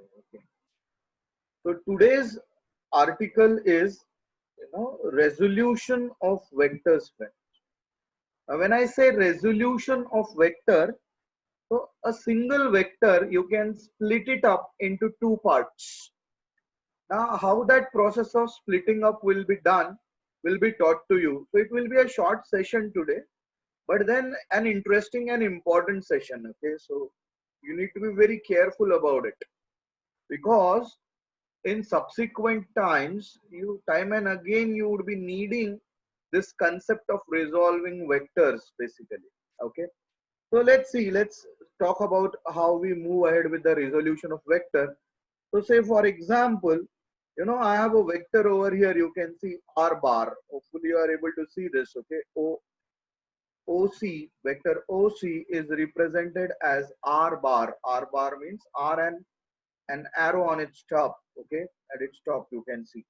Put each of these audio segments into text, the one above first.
Okay. So today's article is, resolution of vectors. Friend. When I say resolution of vector, so a single vector you can split it up into two parts. Now, how that process of splitting up will be done will be taught to you. So it will be a short session today, but then an interesting and important session. Okay, so you need to be very careful about it, because in subsequent times, you time and again you would be needing this concept of resolving vectors basically. Okay, so let's talk about how we move ahead with the resolution of vector. So say for example, I have a vector over here. You can see r bar. Hopefully you are able to see this. Okay, OC, vector OC is represented as R bar. R bar means R and an arrow on its top. Okay, at its top you can see.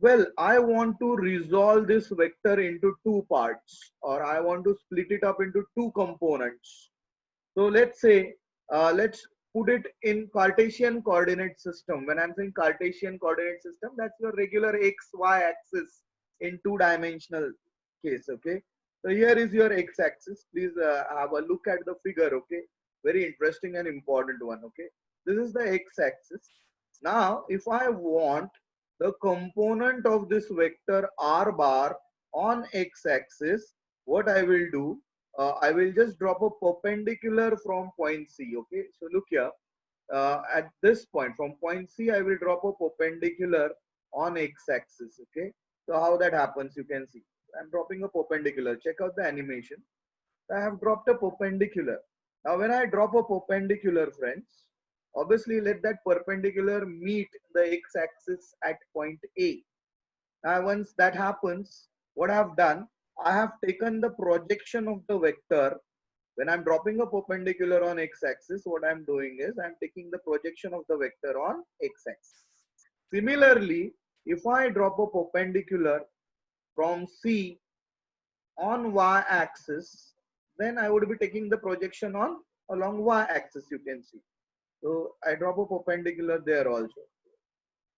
Well, I want to resolve this vector into two parts, or I want to split it up into two components. So let's say, let's put it in Cartesian coordinate system. When I'm saying Cartesian coordinate system, that's your regular x, y axis in two-dimensional case. Okay. So here is your x axis. Please have a look at the figure. Okay. Very interesting and important one. Okay. This is the x axis. Now, if I want the component of this vector r bar on x axis, what I will do, I will just drop a perpendicular from point C. Okay, so look here, at this point from point C, I will drop a perpendicular on x-axis. Okay, so how that happens, you can see I'm dropping a perpendicular. Check out the animation. I have dropped a perpendicular. Now when I drop a perpendicular, friends, obviously let that perpendicular meet the x-axis at point A. Now once that happens, what I have done, I have taken the projection of the vector. When I'm dropping a perpendicular on x-axis, what I'm doing is I'm taking the projection of the vector on x-axis. Similarly, if I drop a perpendicular from C on y-axis, then I would be taking the projection on along y-axis, you can see. So I drop a perpendicular there also.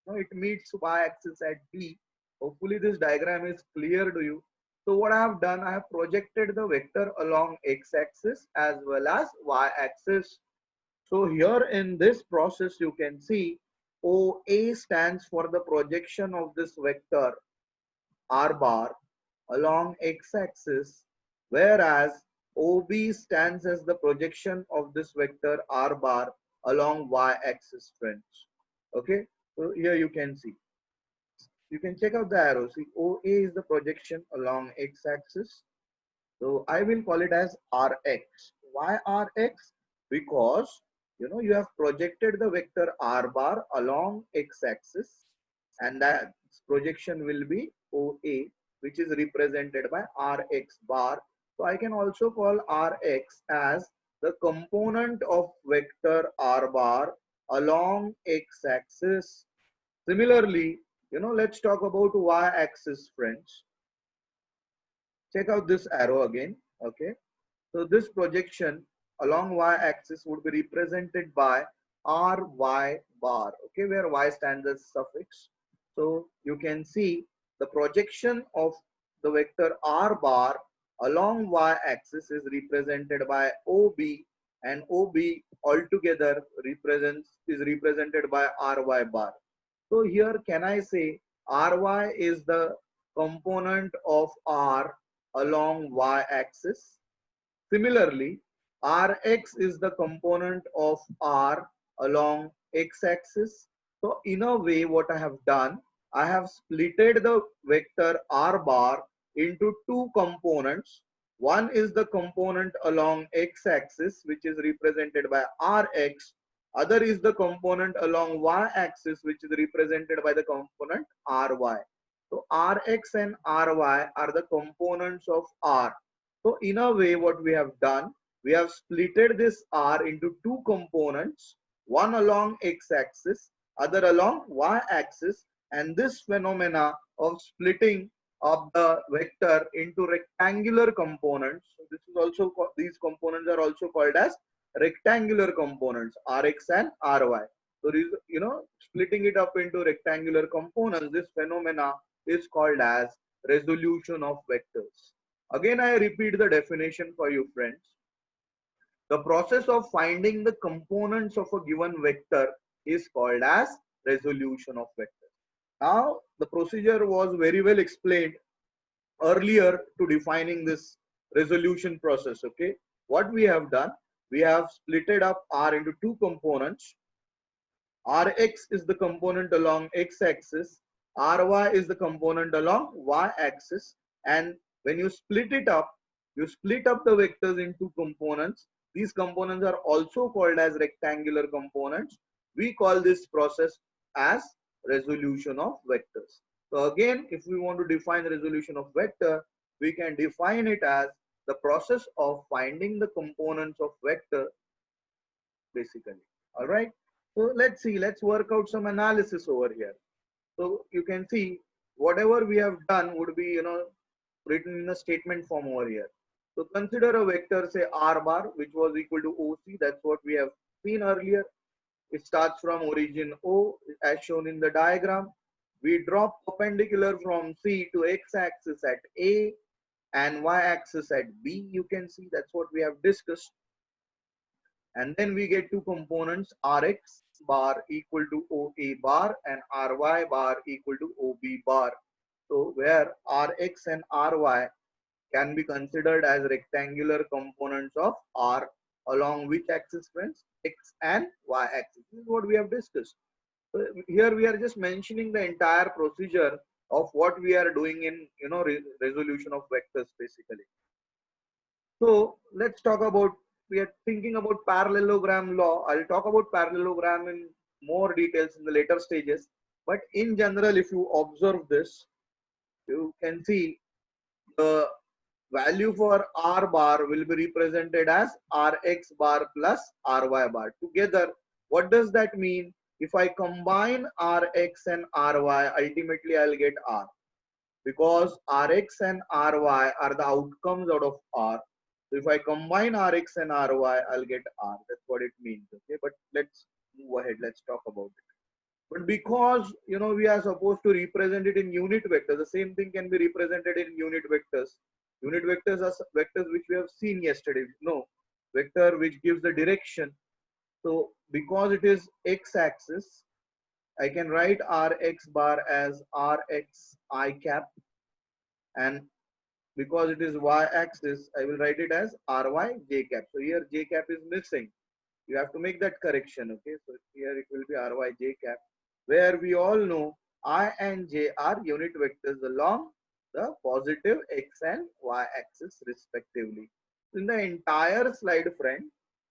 Now it meets y-axis at B. Hopefully this diagram is clear to you. So what I have done, I have projected the vector along x-axis as well as y-axis. So here in this process, you can see OA stands for the projection of this vector r bar along x-axis, whereas OB stands as the projection of this vector r bar along y-axis, friends. Okay, so here you can see. You can check out the arrow. See, OA is the projection along x-axis. So I will call it as Rx. Why Rx? Because you have projected the vector r bar along x-axis, and that projection will be OA, which is represented by Rx bar. So I can also call Rx as the component of vector r bar along x-axis. Similarly, let's talk about y-axis, friends. Check out this arrow again. Okay, so this projection along y-axis would be represented by ry bar. Okay, where y stands as suffix. So you can see the projection of the vector r bar along y-axis is represented by OB, and OB altogether is represented by ry bar. So here can I say Ry is the component of R along y-axis. Similarly, Rx is the component of R along x-axis. So in a way, what I have done, I have splitted the vector R bar into two components. One is the component along x-axis, which is represented by Rx. Other is the component along y-axis, which is represented by the component Ry. So Rx and Ry are the components of R. So in a way, what we have done, we have splitted this R into two components, one along x-axis, other along y-axis, and this phenomena of splitting of the vector into rectangular components. So this is also these components are also called as rectangular components Rx and Ry. So splitting it up into rectangular components, this phenomena is called as resolution of vectors. Again, I repeat the definition for you friends. The process of finding the components of a given vector is called as resolution of vectors. Now, the procedure was very well explained earlier to defining this resolution process. Okay, what we have done, we have splitted up R into two components. Rx is the component along x-axis, Ry is the component along y-axis, and when you split it up, you split up the vectors into components. These components are also called as rectangular components. We call this process as resolution of vectors. So again, if we want to define resolution of vector, we can define it as the process of finding the components of vector basically. All right. So let's see, let's work out some analysis over here. So you can see whatever we have done would be, written in a statement form over here. So consider a vector, say R bar, which was equal to OC. That's what we have seen earlier. It starts from origin O as shown in the diagram. We drop perpendicular from C to X axis at A and Y axis at B. You can see that's what we have discussed. And then we get two components, Rx bar equal to OA bar and Ry bar equal to OB bar. So where Rx and Ry can be considered as rectangular components of R along which axis friends? X and Y axis. This is what we have discussed. So here we are just mentioning the entire procedure of what we are doing in resolution of vectors basically. So let's talk about, we are thinking about parallelogram law. I'll talk about parallelogram in more details in the later stages. But in general, if you observe this, you can see the value for R bar will be represented as Rx bar plus Ry bar. Together, what does that mean? If I combine Rx and Ry, ultimately I'll get R. Because Rx and Ry are the outcomes out of R. So if I combine Rx and Ry, I'll get R. That's what it means. Okay, but let's move ahead. Let's talk about it. But because we are supposed to represent it in unit vectors, the same thing can be represented in unit vectors. Unit vectors are vectors which we have seen yesterday. No, vector which gives the direction. So because it is x-axis, I can write Rx bar as Rx I cap, and because it is y-axis, I will write it as Ry j cap. So here j cap is missing. You have to make that correction. Okay, so here it will be Ry j cap, where we all know I and j are unit vectors along the positive x and y axis respectively. In the entire slide, friend,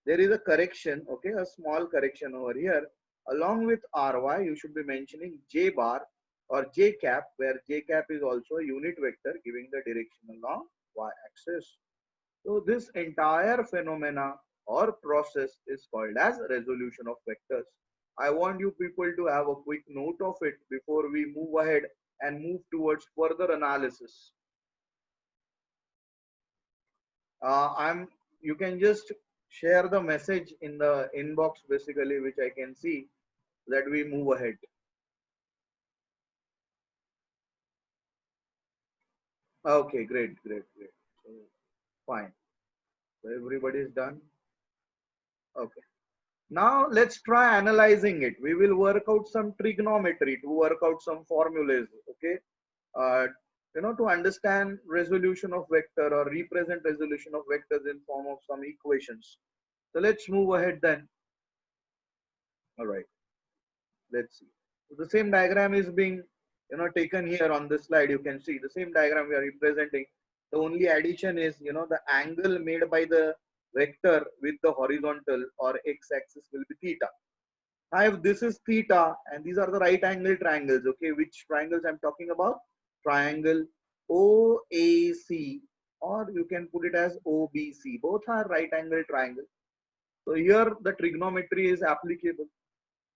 there is a correction. Okay, a small correction over here. Along with Ry, you should be mentioning j bar or j cap, where j cap is also a unit vector giving the direction along y axis. So this entire phenomena or process is called as resolution of vectors. I want you people to have a quick note of it before we move ahead and move towards further analysis. You can just share the message in the inbox basically, which I can see, that we move ahead. Okay, great. So, fine. So everybody is done. Okay. Now let's try analyzing it. We will work out some trigonometry to work out some formulas. Okay. Uh, to understand resolution of vector or represent resolution of vectors in form of some equations. So let's move ahead then. All right. Let's see. So the same diagram is being taken here on this slide. You can see the same diagram we are representing. The only addition is the angle made by the vector with the horizontal or x-axis will be theta. Now if this is theta and these are the right angle triangles, okay, which triangles I'm talking about? Triangle OAC, or you can put it as OBC. Both are right angle triangles. So here the trigonometry is applicable.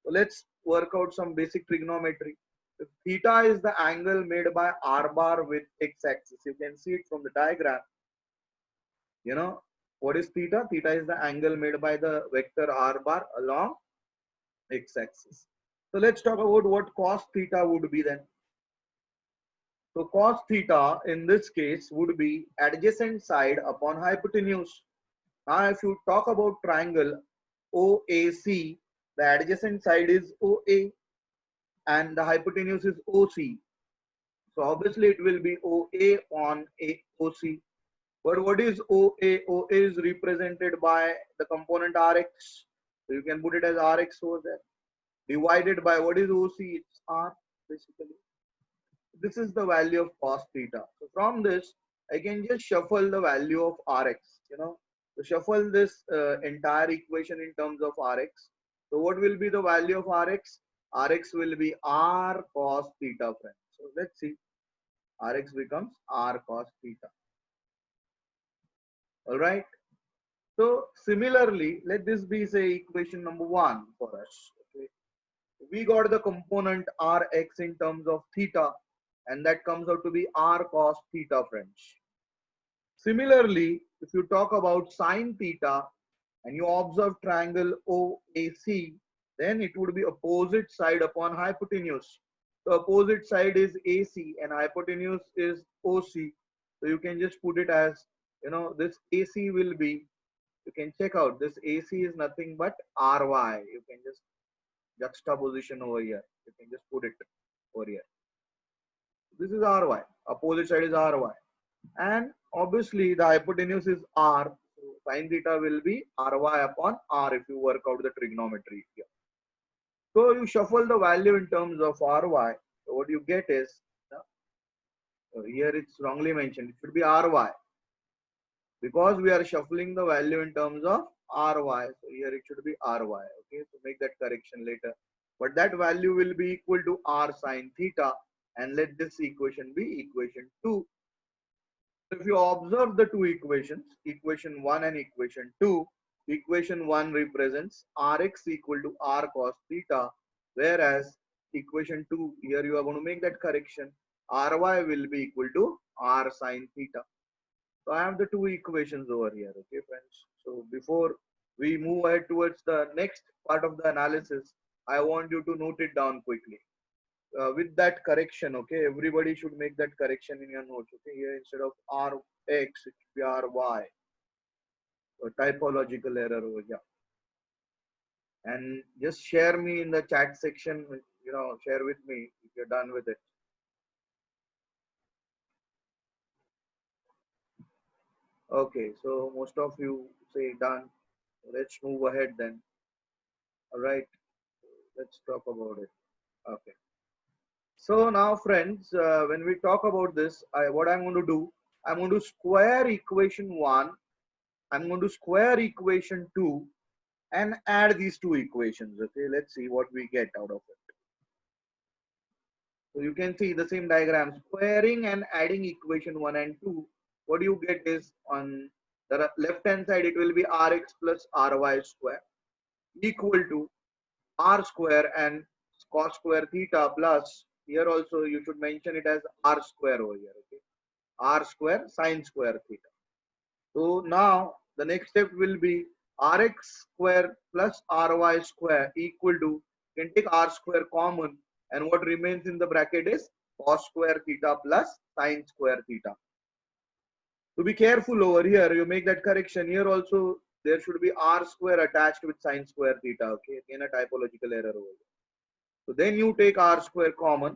So let's work out some basic trigonometry. If theta is the angle made by R bar with x-axis, you can see it from the diagram. What is theta? Theta is the angle made by the vector r bar along x-axis. So let's talk about what cos theta would be then. So cos theta in this case would be adjacent side upon hypotenuse. Now if you talk about triangle OAC, the adjacent side is OA and the hypotenuse is OC. So obviously it will be OA on OC. But what is OA? OA is represented by the component Rx. So you can put it as Rx over there. Divided by what is OC? It's R basically. This is the value of cos theta. So from this, I can just shuffle the value of Rx. So shuffle this entire equation in terms of Rx. So what will be the value of Rx? Rx will be R cos theta, friends. So let's see. Rx becomes R cos theta. All right. So similarly, let this be say equation number 1 for us. Okay. We got the component Rx in terms of theta, and that comes out to be R cos theta, friends. Similarly, if you talk about sine theta and you observe triangle OAC, then it would be opposite side upon hypotenuse. The opposite side is AC and hypotenuse is OC. So you can just put it as, this AC will be, you can check out, this AC is nothing but RY. You can just juxtaposition over here. You can just put it over here. This is RY. Opposite side is RY. And obviously the hypotenuse is R. So sine theta will be RY upon R if you work out the trigonometry here. So you shuffle the value in terms of RY. So what you get is, here it's wrongly mentioned. It should be RY. Because we are shuffling the value in terms of RY. So here it should be RY. Okay, so make that correction later. But that value will be equal to R sine theta. And let this equation be equation 2. If you observe the two equations, equation 1 and equation 2, equation 1 represents Rx equal to R cos theta, whereas equation 2, here you are going to make that correction, Ry will be equal to R sin theta. So I have the two equations over here, okay friends. So before we move ahead towards the next part of the analysis, I want you to note it down quickly. With that correction, okay, everybody should make that correction in your notes. Okay, here instead of Rx, it should be Ry. So typological error over here. And just share me in the chat section. Share with me if you're done with it. Okay, so most of you say done. Let's move ahead then. All right, let's talk about it. Okay. So now friends, when we talk about this, what I'm going to do, I'm going to square equation 1, I'm going to square equation 2 and add these two equations. Okay, let's see what we get out of it. So you can see the same diagram, squaring and adding equation 1 and 2. What you get is on the left hand side, it will be Rx plus Ry square equal to R square and cos square theta plus, here also you should mention it as R square over here. Okay, R square sine square theta. So now the next step will be Rx square plus Ry square equal to, you can take R square common, and what remains in the bracket is cos square theta plus sine square theta. To be careful over here, you make that correction. Here also there should be R square attached with sine square theta. Okay, again a typological error over here. So then you take R square common,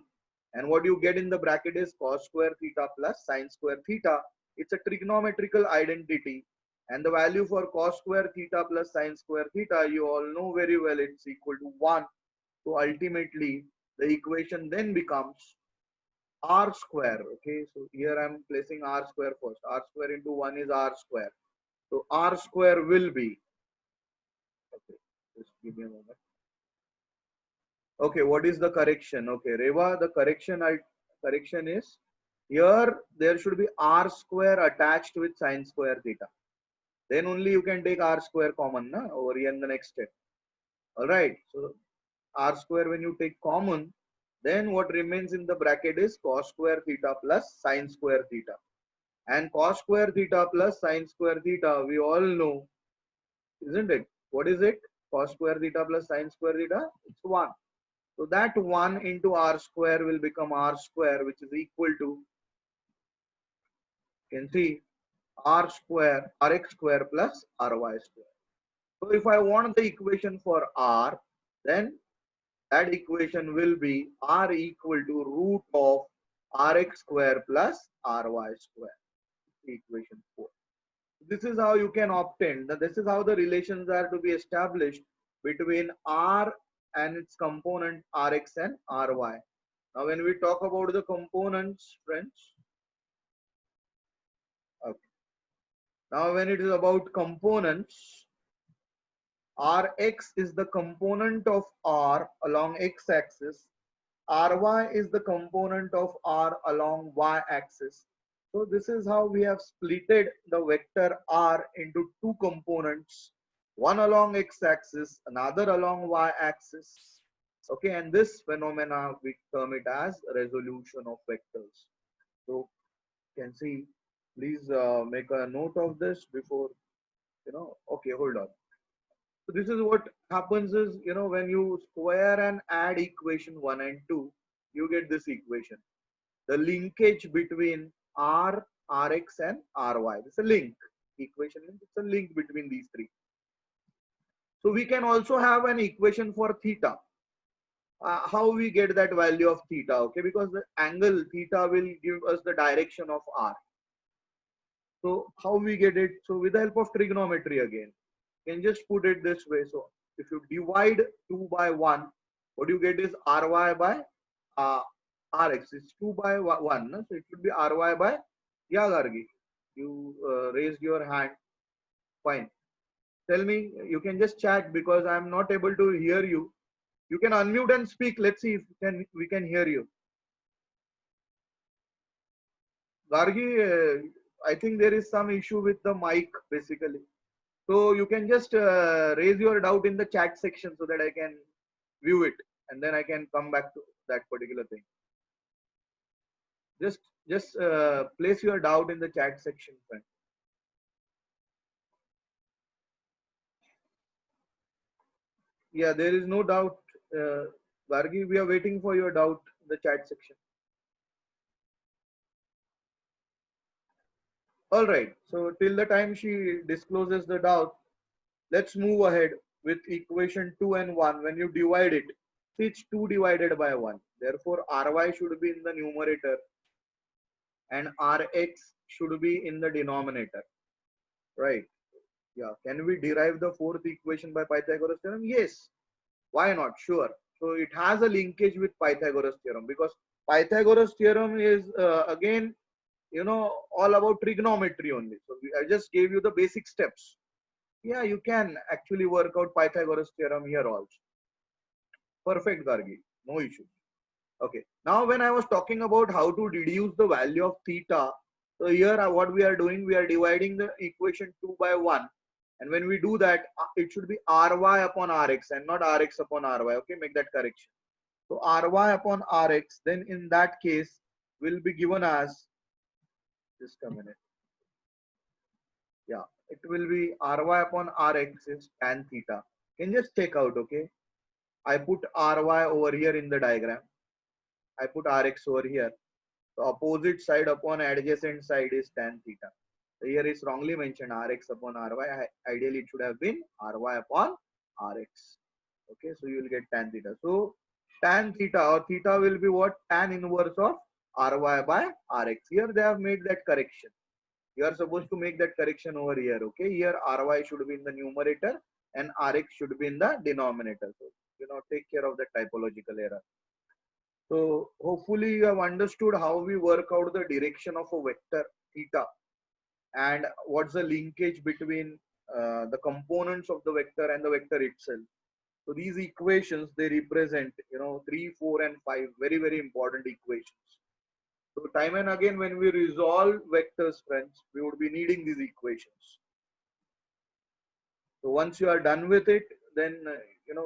and what you get in the bracket is cos square theta plus sine square theta. It's a trigonometrical identity, and the value for cos square theta plus sine square theta, you all know very well, it's equal to 1. So ultimately the equation then becomes R square. Okay, so here I'm placing R square first. R square into 1 is R square. So R square will be, okay, just give me a moment. Okay, what is the correction? Okay, Reva, the correction is, here there should be R square attached with sine square theta. Then only you can take R square common over here in the next step. Alright, so R square when you take common, then what remains in the bracket is cos square theta plus sine square theta. And cos square theta plus sin square theta, we all know, isn't it? What is it? Cos square theta plus sin square theta? It's 1. So that 1 into r square will become r square, which is equal to, you can see, r square, rx square plus ry square. So if I want the equation for r, then that equation will be r equal to root of rx square plus ry square. Equation 4. This is how you can obtain, this is how the relations are to be established between r and its component rx and ry. Now when we talk about the components, friends, okay. Now when it is about components, Rx is the component of R along x-axis. Ry is the component of R along y-axis. So this is how we have splitted the vector R into two components, one along x-axis, another along y-axis. Okay, and this phenomena we term it as resolution of vectors. So you can see, please make a note of this before, okay, hold on. So this is what happens is, when you square and add equation 1 and 2, you get this equation. The linkage between R, Rx and Ry. It's a link. Equation, it's a link between these three. So we can also have an equation for theta. How we get that value of theta, okay? Because the angle theta will give us the direction of R. So how we get it? So with the help of trigonometry again. Can just put it this way. So if you divide 2 by 1, what you get is ry by rx. It's 2 by 1. No? So it should be ry by, yeah, Gargi. You raised your hand. Fine. Tell me, you can just chat because I'm not able to hear you. You can unmute and speak. Let's see if we can hear you. Gargi, I think there is some issue with the mic basically. So you can just raise your doubt in the chat section so that I can view it and then I can come back to that particular thing. Just place your doubt in the chat section, friend. Yeah, there is no doubt. Vargi, we are waiting for your doubt in the chat section. All right. So till the time she discloses the doubt, let's move ahead with equation 2 and 1. When you divide it, it's 2 divided by 1. Therefore, ry should be in the numerator and rx should be in the denominator, right? Yeah. Can we derive the fourth equation by Pythagoras theorem? Yes. Why not? Sure. So it has a linkage with Pythagoras theorem because Pythagoras theorem is again, all about trigonometry only. So I just gave you the basic steps. Yeah, you can actually work out Pythagoras theorem here also. Perfect, Gargi. No issue. Okay. Now, when I was talking about how to deduce the value of theta, so here what we are doing, we are dividing the equation 2 by 1. And when we do that, it should be ry upon rx and not rx upon ry. Okay, make that correction. So ry upon rx, then in that case, will be given as, just a minute. Yeah, it will be ry upon rx is tan theta. Can just take out, okay? I put ry over here in the diagram. I put rx over here. The opposite side upon adjacent side is tan theta. So here is wrongly mentioned rx upon ry. Ideally, it should have been ry upon rx. Okay, so you will get tan theta. So tan theta or theta will be what? Tan inverse of ry by rx. Here they have made that correction. You are supposed to make that correction over here. Okay, here ry should be in the numerator and rx should be in the denominator. So take care of the typological error. So hopefully you have understood how we work out the direction of a vector theta and what's the linkage between the components of the vector and the vector itself. So these equations, they represent 3, 4 and 5 very, very important equations. So time and again when we resolve vectors, friends, we would be needing these equations. So once you are done with it, then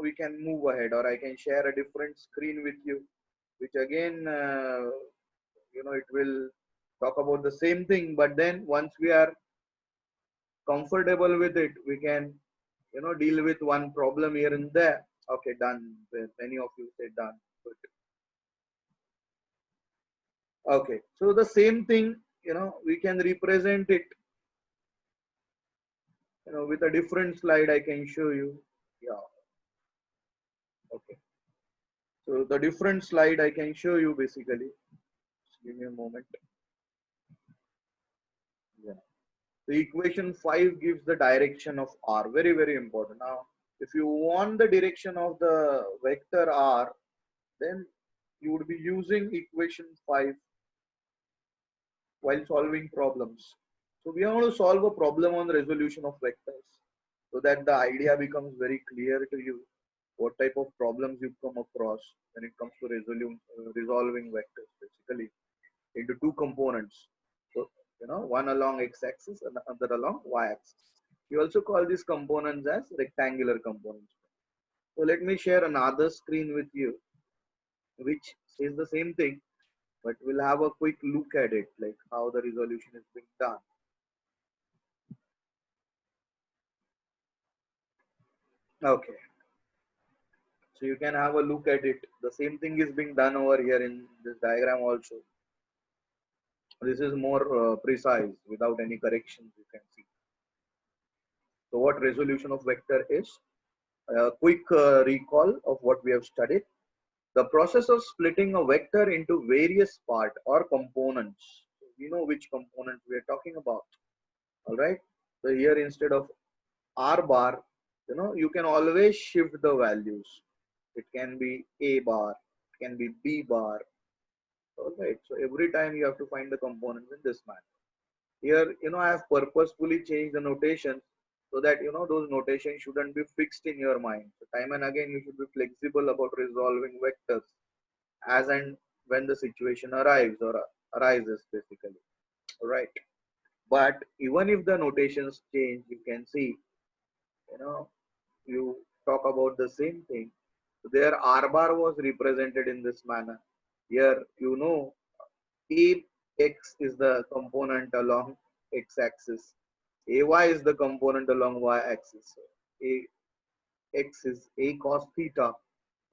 we can move ahead, or I can share a different screen with you, which again it will talk about the same thing, but then once we are comfortable with it, we can, deal with one problem here and there. Okay, done. Many of you say done. Good. Okay, so the same thing, we can represent it, with a different slide. I can show you. Yeah. Okay. So the different slide I can show you basically. Just give me a moment. Yeah. The equation 5 gives the direction of r. Very, very important. Now, if you want the direction of the vector r, then you would be using equation 5 while solving problems. So we are going to solve a problem on the resolution of vectors so that the idea becomes very clear to you what type of problems you come across when it comes to resolving vectors basically into two components. So, one along x-axis and another along y-axis. We also call these components as rectangular components. So let me share another screen with you, which says the same thing, but we'll have a quick look at it, like how the resolution is being done. Okay, so you can have a look at it. The same thing is being done over here in this diagram also. This is more precise without any corrections, you can see. So what resolution of vector is? A quick recall of what we have studied. The process of splitting a vector into various parts or components. We know which components we are talking about. All right. So here instead of r bar, you can always shift the values. It can be a bar, it can be b bar. All right. So every time you have to find the components in this manner. Here, I have purposefully changed the notation so that, those notations shouldn't be fixed in your mind. So time and again, you should be flexible about resolving vectors as and when the situation arrives or arises basically. All right. But even if the notations change, you can see, you talk about the same thing. So there r bar was represented in this manner. Here, ax is the component along x-axis. Ay is the component along y-axis. Ax is a cos theta.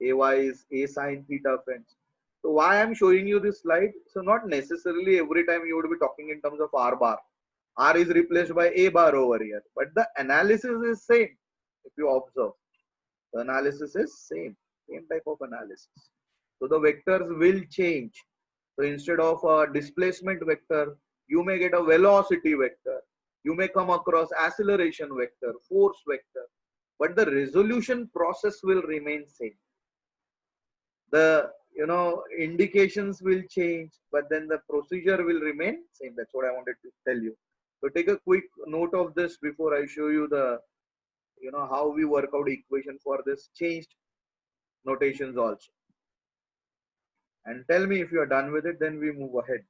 Ay is a sin theta, friends. So why I'm showing you this slide? So not necessarily every time you would be talking in terms of r bar. R is replaced by a bar over here, but the analysis is same. If you observe, the analysis is same type of analysis. So the vectors will change. So instead of a displacement vector, you may get a velocity vector. You may come across acceleration vector, force vector, but the resolution process will remain same. The indications will change, but then the procedure will remain same. That's what I wanted to tell you. So take a quick note of this before I show you the how we work out equation for this changed notations also. And tell me if you are done with it, then we move ahead.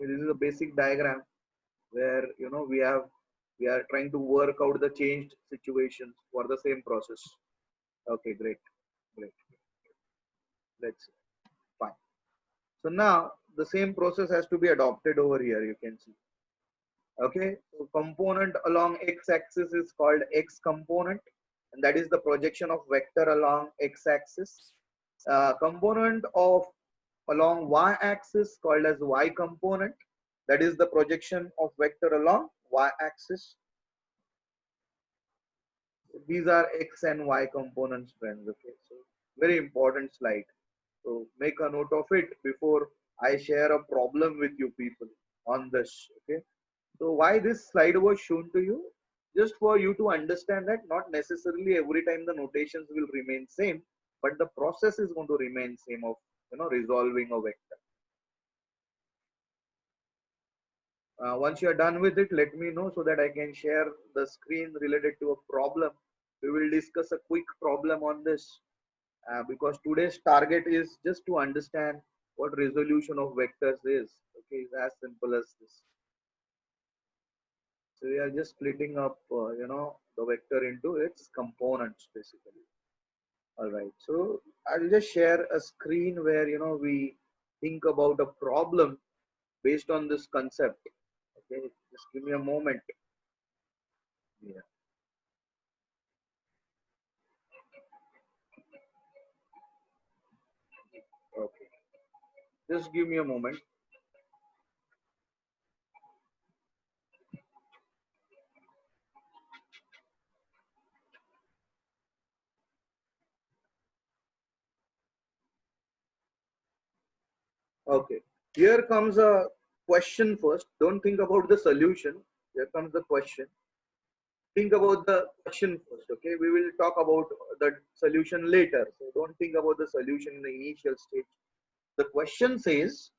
So this is a basic diagram where we are trying to work out the changed situations for the same process. Okay, great. Let's fine. So now the same process has to be adopted over here. You can see. Okay, so component along x-axis is called x component, and that is the projection of vector along x-axis. Component of along y-axis called as y component, that is the projection of vector along y-axis. These are x and y components, friends. Okay, so very important slide. So make a note of it before I share a problem with you people on this. Okay. So why this slide was shown to you? Just for you to understand that not necessarily every time the notations will remain same, but the process is going to remain same of resolving a vector. Once you are done with it, let me know so that I can share the screen related to a problem. We will discuss a quick problem on this because today's target is just to understand what resolution of vectors is. Okay, it's as simple as this. So we are just splitting up, the vector into its components basically. All right. So I'll just share a screen where, we think about a problem based on this concept. Okay, just give me a moment. Yeah. Okay, just give me a moment. Okay, here comes a question first. Don't think about the solution. Here comes the question. Think about the question first. Okay, we will talk about the solution later. So don't think about the solution in the initial stage. The question says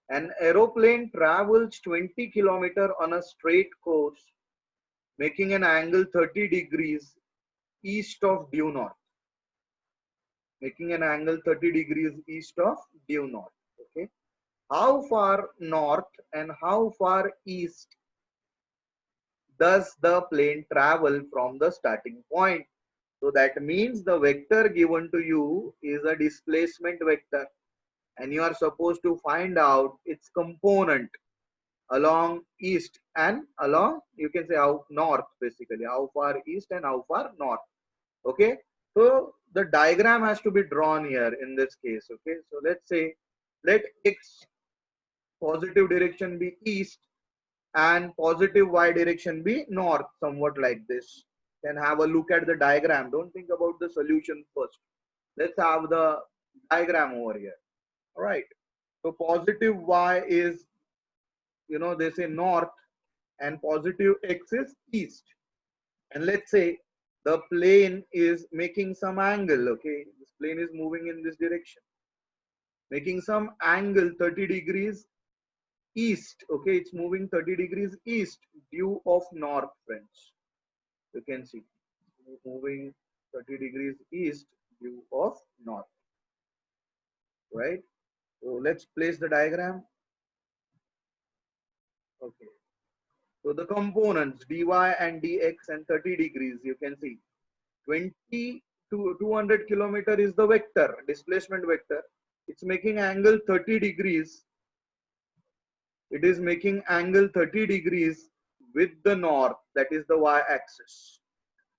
an aeroplane travels 20 kilometer on a straight course, making an angle 30 degrees east of due north. Making an angle 30 degrees east of due north. Okay, how far north and how far east does the plane travel from the starting point? So that means the vector given to you is a displacement vector, and you are supposed to find out its component along east and along, you can say, out north, basically how far east and how far north. Okay, so the diagram has to be drawn here in this case. Okay, so let's say let x positive direction be east and positive y direction be north, somewhat like this. Then have a look at the diagram. Don't think about the solution first. Let's have the diagram over here. All right, so positive y is, they say north, and positive x is east. And let's say the plane is making some angle. Okay, this plane is moving in this direction, making some angle 30 degrees east. Okay, it's moving 30 degrees east due of north, friends. You can see moving 30 degrees east due of north, right? So let's place the diagram. Okay, so the components dy and dx and 30 degrees, you can see 20 to 200 kilometer is the vector, displacement vector. It's making angle 30 degrees. It is making angle 30 degrees with the north, that is the y-axis,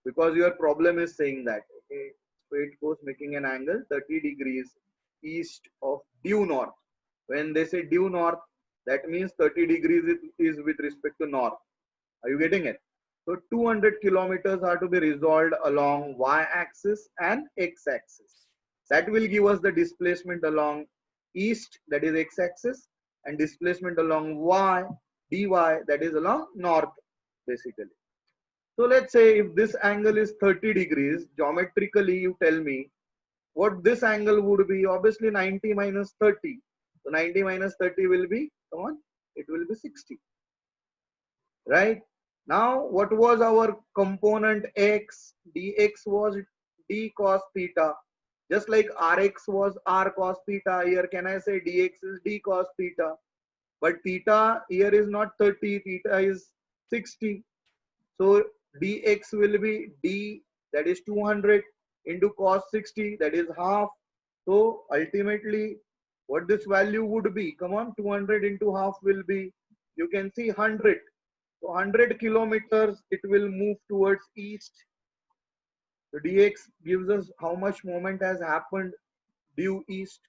because your problem is saying that. Okay, straight course making an angle 30 degrees east of due north. When they say due north, that means 30 degrees is with respect to north. Are you getting it? So 200 kilometers are to be resolved along y-axis and x-axis. That will give us the displacement along east, that is x-axis, and displacement along y, dy, that is along north, basically. So let's say if this angle is 30 degrees, geometrically you tell me what this angle would be. Obviously 90 minus 30. So 90 minus 30 will be, come on, it will be 60. Right? Now what was our component x? Dx was d cos theta. Just like Rx was r cos theta, here can I say dx is d cos theta. But theta here is not 30, theta is 60. So dx will be d, that is 200, into cos 60, that is half. So ultimately what this value would be, come on, 200 into half will be, you can see 100. So 100 kilometers it will move towards east. So dx gives us how much moment has happened due east.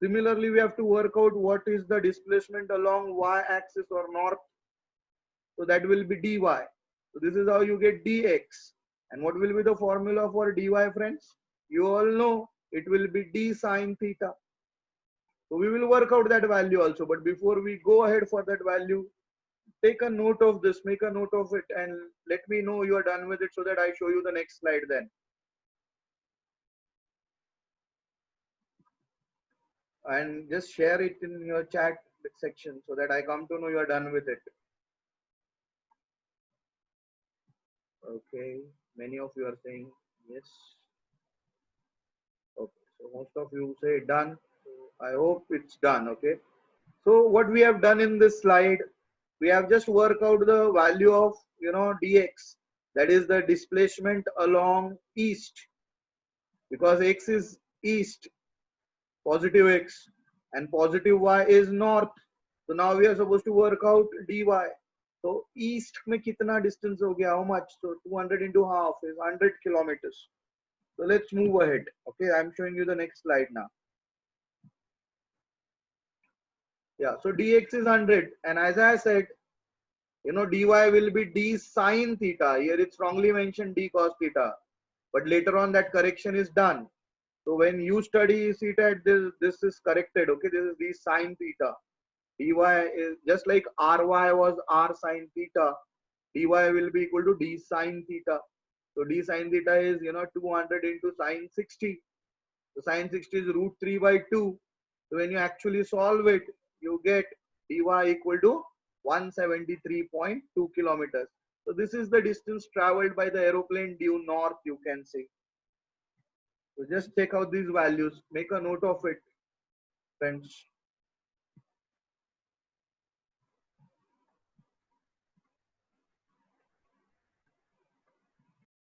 Similarly, we have to work out what is the displacement along y-axis or north. So that will be dy. So this is how you get dx. And what will be the formula for dy, friends? You all know it will be d sine theta. So we will work out that value also. But before we go ahead for that value, take a note of this, make a note of it, and let me know you are done with it so that I show you the next slide then. And just share it in your chat section so that I come to know you are done with it. Okay, many of you are saying yes. Okay, so most of you say done. So I hope it's done. Okay, so what we have done in this slide, we have just worked out the value of dx, that is the displacement along east, because x is east, positive x, and positive y is north. So now we are supposed to work out dy. So east में कितना distance हो गया? How much? So 200 into half is 100 kilometers. So let's move ahead. Okay, I'm showing you the next slide now. Yeah, so dx is 100, and as I said, you know, dy will be d sine theta. Here it's wrongly mentioned d cos theta, but later on that correction is done. So when you study CTET, this is corrected. Okay, this is d sine theta. Dy is just like ry was r sine theta. Dy will be equal to d sine theta. So d sine theta is, you know, 200 into sine 60. So sine 60 is root 3 by 2. So when you actually solve it, you get dy equal to 173.2 kilometers. So this is the distance traveled by the aeroplane due north, you can say. So just check out these values, make a note of it, friends.